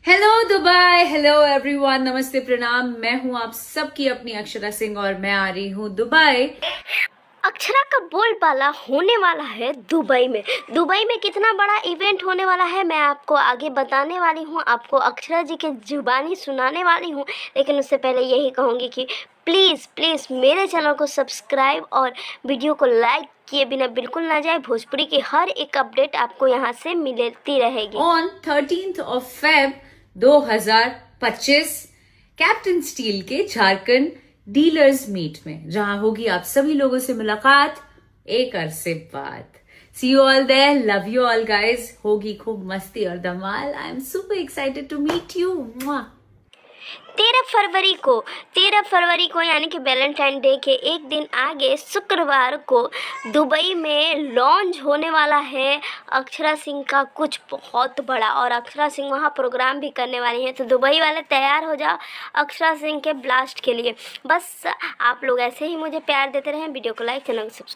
Hello Dubai, hello everyone, नमस्ते, प्रणाम। मैं हूं आप सबकी अपनी अक्षरा सिंह और मैं आ रही हूं दुबई। अक्षरा का बोलबाला होने वाला है दुबई में। दुबई में कितना बड़ा इवेंट होने वाला है मैं आपको आगे बताने वाली हूँ, आपको अक्षरा जी के जुबानी सुनाने वाली हूँ। लेकिन उससे पहले यही कहूँगी कि प्लीज़ प्लीज़ मेरे चैनल को सब्सक्राइब और वीडियो को लाइक किए बिना बिल्कुल ना जाए। भोजपुरी की हर एक अपडेट आपको यहाँ से मिलती रहेगी। On 13th of Feb 2025 captain steel के झारखंड डीलर्स मीट में, जहां होगी आप सभी लोगों से मुलाकात एक अरसे बाद। See you all there, love you all guys. होगी खूब मस्ती और धमाल। I am super excited to meet you. 13 फरवरी को यानी कि वैलेंटाइन डे के एक दिन आगे शुक्रवार को दुबई में लॉन्च होने वाला है अक्षरा सिंह का कुछ बहुत बड़ा, और अक्षरा सिंह वहाँ प्रोग्राम भी करने वाली हैं। तो दुबई वाले तैयार हो जाओ अक्षरा सिंह के ब्लास्ट के लिए। बस आप लोग ऐसे ही मुझे प्यार देते रहें। वीडियो को लाइक, चैनल को सब्सक्राइब।